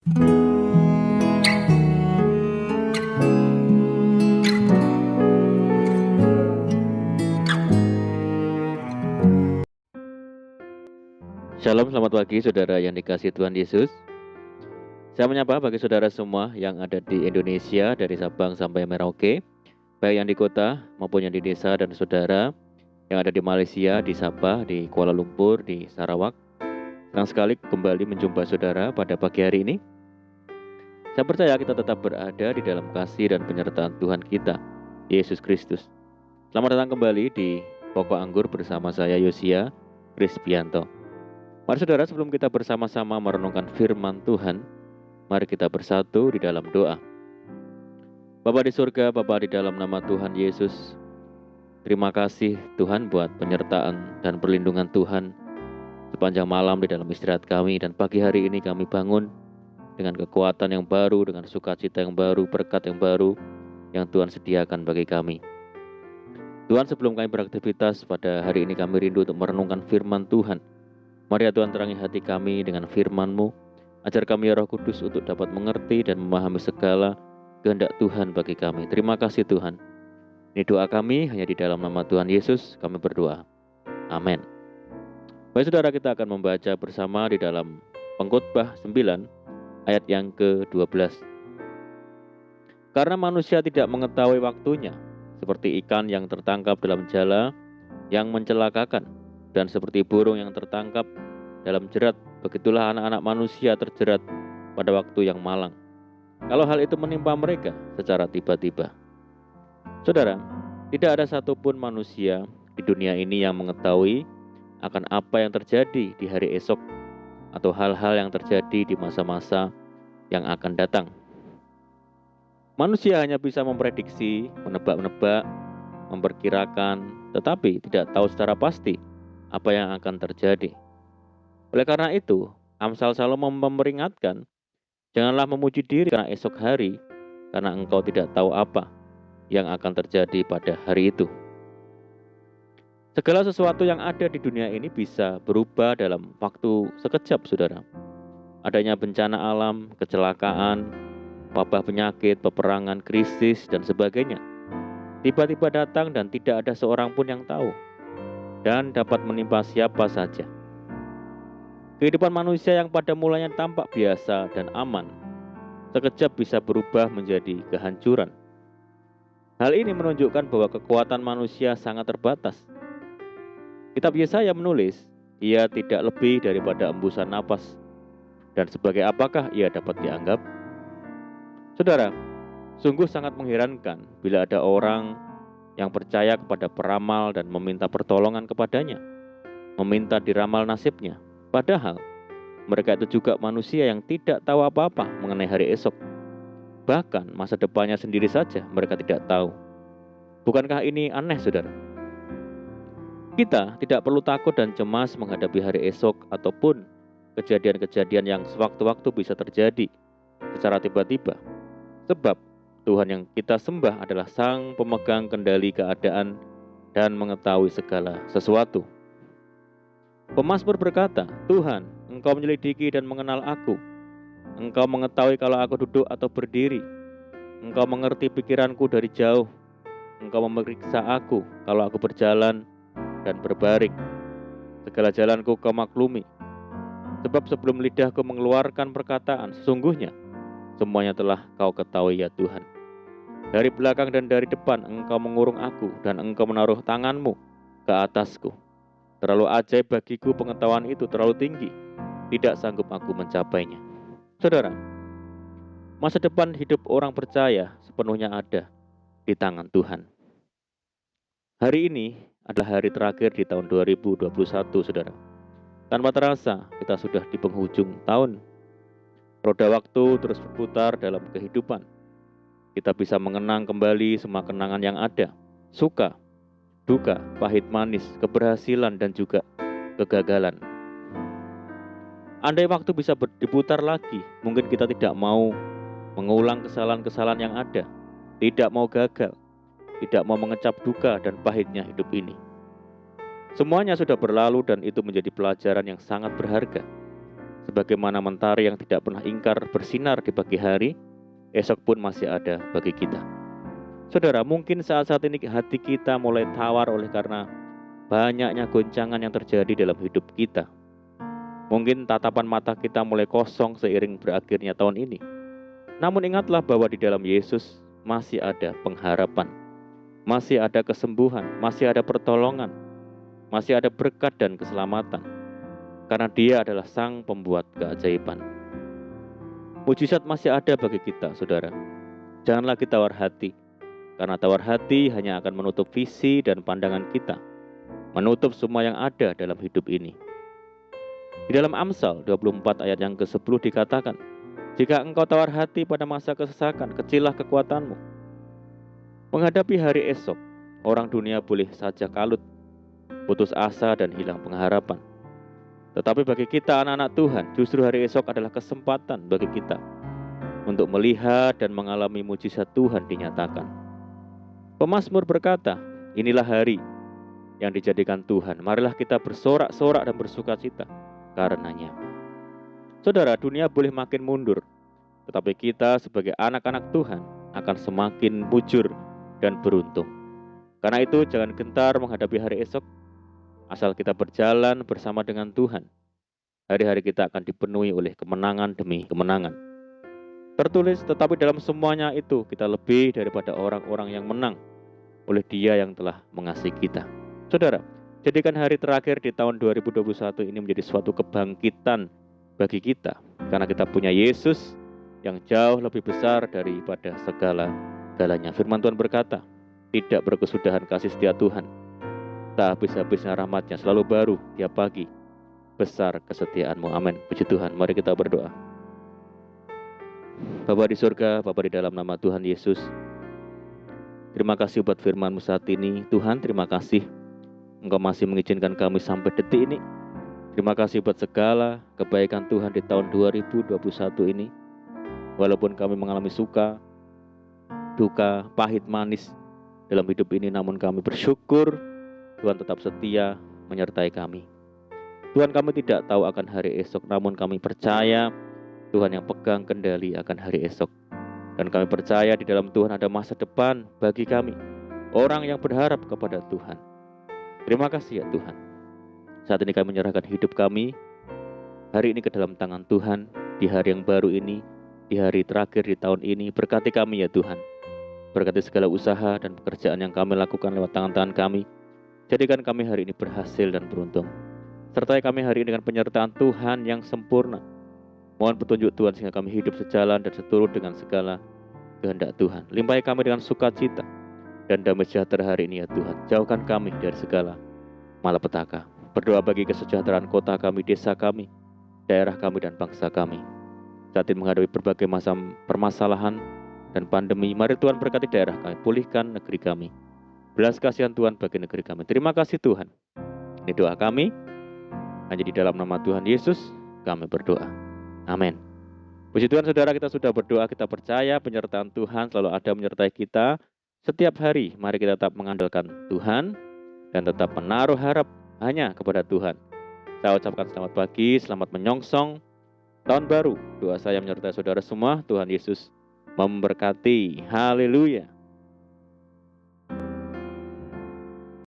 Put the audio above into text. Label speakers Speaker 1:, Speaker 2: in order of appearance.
Speaker 1: Shalom, selamat pagi saudara yang dikasihi Tuhan Yesus. Saya menyapa bagi saudara semua yang ada di Indonesia dari Sabang sampai Merauke, baik yang di kota maupun yang di desa, dan saudara yang ada di Malaysia, di Sabah, di Kuala Lumpur, di Sarawak. Senang sekali kembali menjumpa saudara pada pagi hari ini. Saya percaya kita tetap berada di dalam kasih dan penyertaan Tuhan kita, Yesus Kristus. Selamat datang kembali di Pokok Anggur bersama saya Yosia Krispianto. Mari saudara, sebelum kita bersama-sama merenungkan firman Tuhan, mari kita bersatu di dalam doa. Bapa di surga, Bapa di dalam nama Tuhan Yesus, terima kasih Tuhan buat penyertaan dan perlindungan Tuhan sepanjang malam di dalam istirahat kami, dan pagi hari ini kami bangun dengan kekuatan yang baru, dengan sukacita yang baru, berkat yang baru yang Tuhan sediakan bagi kami. Tuhan, sebelum kami beraktivitas pada hari ini, kami rindu untuk merenungkan firman Tuhan. Mari ya Tuhan, terangi hati kami dengan firman-Mu. Ajar kami ya Roh Kudus untuk dapat mengerti dan memahami segala kehendak Tuhan bagi kami. Terima kasih Tuhan. Ini doa kami hanya di dalam nama Tuhan Yesus kami berdoa. Amin. Baik saudara, kita akan membaca bersama di dalam Pengkhotbah 9 ayat yang ke-12. Karena manusia tidak mengetahui waktunya, seperti ikan yang tertangkap dalam jala yang mencelakakan, dan seperti burung yang tertangkap dalam jerat, begitulah anak-anak manusia terjerat pada waktu yang malang, kalau hal itu menimpa mereka secara tiba-tiba. Saudara, tidak ada satupun manusia di dunia ini yang mengetahui akan apa yang terjadi di hari esok atau hal-hal yang terjadi di masa-masa yang akan datang. Manusia hanya bisa memprediksi, menebak-nebak, memperkirakan, tetapi tidak tahu secara pasti apa yang akan terjadi. Oleh karena itu, Amsal Salomo memperingatkan, janganlah memuji diri karena esok hari, karena engkau tidak tahu apa yang akan terjadi pada hari itu. Segala sesuatu yang ada di dunia ini bisa berubah dalam waktu sekejap, saudara. Adanya bencana alam, kecelakaan, wabah penyakit, peperangan, krisis, dan sebagainya tiba-tiba datang dan tidak ada seorang pun yang tahu, dan dapat menimpa siapa saja. Kehidupan manusia yang pada mulanya tampak biasa dan aman, sekejap bisa berubah menjadi kehancuran. Hal ini menunjukkan bahwa kekuatan manusia sangat terbatas. Kitab Yesaya menulis, ia tidak lebih daripada embusan napas, dan sebagai apakah ia dapat dianggap? Saudara, sungguh sangat mengherankan bila ada orang yang percaya kepada peramal dan meminta pertolongan kepadanya, meminta diramal nasibnya. Padahal mereka itu juga manusia yang tidak tahu apa-apa mengenai hari esok. Bahkan masa depannya sendiri saja mereka tidak tahu. Bukankah ini aneh, saudara? Kita tidak perlu takut dan cemas menghadapi hari esok ataupun kejadian-kejadian yang sewaktu-waktu bisa terjadi secara tiba-tiba. Sebab Tuhan yang kita sembah adalah Sang pemegang kendali keadaan dan mengetahui segala sesuatu. Pemazmur berkata, Tuhan, Engkau menyelidiki dan mengenal aku. Engkau mengetahui kalau aku duduk atau berdiri. Engkau mengerti pikiranku dari jauh. Engkau memeriksa aku kalau aku berjalan dan berbaring. Segala jalanku Kau maklumi. Sebab sebelum lidahku mengeluarkan perkataan, sesungguhnya semuanya telah Kau ketahui ya Tuhan. Dari belakang dan dari depan Engkau mengurung aku, dan Engkau menaruh tangan-Mu ke atasku. Terlalu ajaib bagiku pengetahuan itu, terlalu tinggi, tidak sanggup aku mencapainya. Saudara, masa depan hidup orang percaya sepenuhnya ada di tangan Tuhan. Hari ini adalah hari terakhir di tahun 2021, saudara. Tanpa terasa, kita sudah di penghujung tahun. Roda waktu terus berputar dalam kehidupan. Kita bisa mengenang kembali semua kenangan yang ada, suka, duka, pahit manis, keberhasilan, dan juga kegagalan. Andai waktu bisa diputar lagi, mungkin kita tidak mau mengulang kesalahan-kesalahan yang ada, tidak mau gagal, tidak mau mengecap duka dan pahitnya hidup ini. Semuanya sudah berlalu dan itu menjadi pelajaran yang sangat berharga. sebagaimana mentari yang tidak pernah ingkar bersinar di pagi hari, esok pun masih ada bagi kita. Saudara, mungkin saat-saat ini hati kita mulai tawar oleh karena banyaknya goncangan yang terjadi dalam hidup kita. Mungkin tatapan mata kita mulai kosong seiring berakhirnya tahun ini. Namun ingatlah bahwa di dalam Yesus masih ada pengharapan, masih ada kesembuhan, masih ada pertolongan, masih ada berkat dan keselamatan. Karena Dia adalah Sang Pembuat keajaiban. Mujizat masih ada bagi kita, saudara. Jangan lagi tawar hati, karena tawar hati hanya akan menutup visi dan pandangan kita, menutup semua yang ada dalam hidup ini. Di dalam Amsal 24 ayat yang ke-10 dikatakan, jika engkau tawar hati pada masa kesesakan, kecillah kekuatanmu. Menghadapi hari esok, orang dunia boleh saja kalut, putus asa dan hilang pengharapan. Tetapi bagi kita anak-anak Tuhan, justru hari esok adalah kesempatan bagi kita untuk melihat dan mengalami mujizat Tuhan dinyatakan. Pemazmur berkata, inilah hari yang dijadikan Tuhan. Marilah kita bersorak-sorak dan bersukacita karenanya. Saudara, dunia boleh makin mundur, tetapi kita sebagai anak-anak Tuhan akan semakin mujur dan beruntung. Karena itu jangan gentar menghadapi hari esok, asal kita berjalan bersama dengan Tuhan. Hari-hari kita akan dipenuhi oleh kemenangan demi kemenangan. Tertulis, tetapi dalam semuanya itu kita lebih daripada orang-orang yang menang oleh Dia yang telah mengasihi kita. Saudara, jadikan hari terakhir di tahun 2021 ini menjadi suatu kebangkitan bagi kita. Karena kita punya Yesus yang jauh lebih besar daripada segala-galanya. Firman Tuhan berkata, tidak berkesudahan kasih setia Tuhan, tak habis-habisnya rahmat-Nya selalu baru tiap pagi, besar kesetiaan-Mu. Amin. Puji Tuhan, mari kita berdoa. Bapa di surga, Bapa di dalam nama Tuhan Yesus, terima kasih buat firman-Mu saat ini. Tuhan, terima kasih Engkau masih mengizinkan kami sampai detik ini. Terima kasih buat segala kebaikan Tuhan di tahun 2021 ini. Walaupun kami mengalami suka, duka, pahit, manis dalam hidup ini, namun kami bersyukur Tuhan tetap setia menyertai kami. Tuhan, kami tidak tahu akan hari esok, namun kami percaya Tuhan yang pegang kendali akan hari esok. Dan kami percaya di dalam Tuhan ada masa depan bagi kami, orang yang berharap kepada Tuhan. Terima kasih ya Tuhan. Saat ini kami menyerahkan hidup kami hari ini ke dalam tangan Tuhan. Di hari yang baru ini, di hari terakhir di tahun ini, berkati kami ya Tuhan. Berkati segala usaha dan pekerjaan yang kami lakukan lewat tangan-tangan kami. Jadikan kami hari ini berhasil dan beruntung. Sertai kami hari ini dengan penyertaan Tuhan yang sempurna. Mohon petunjuk Tuhan sehingga kami hidup sejalan dan seturut dengan segala kehendak Tuhan. Limpahi kami dengan sukacita dan damai sejahtera hari ini ya Tuhan. Jauhkan kami dari segala malapetaka. Berdoa bagi kesejahteraan kota kami, desa kami, daerah kami dan bangsa kami. Saat ini menghadapi berbagai macam permasalahan dan pandemi, mari Tuhan berkati daerah kami, pulihkan negeri kami. Belas kasihan Tuhan bagi negeri kami. Terima kasih Tuhan. Ini doa kami. Hanya di dalam nama Tuhan Yesus kami berdoa. Amin. Puji Tuhan, saudara, kita sudah berdoa, kita percaya penyertaan Tuhan selalu ada menyertai kita setiap hari. Mari kita tetap mengandalkan Tuhan dan tetap menaruh harap hanya kepada Tuhan. Saya ucapkan selamat pagi, selamat menyongsong tahun baru. Doa saya menyertai saudara semua. Tuhan Yesus memberkati. Haleluya.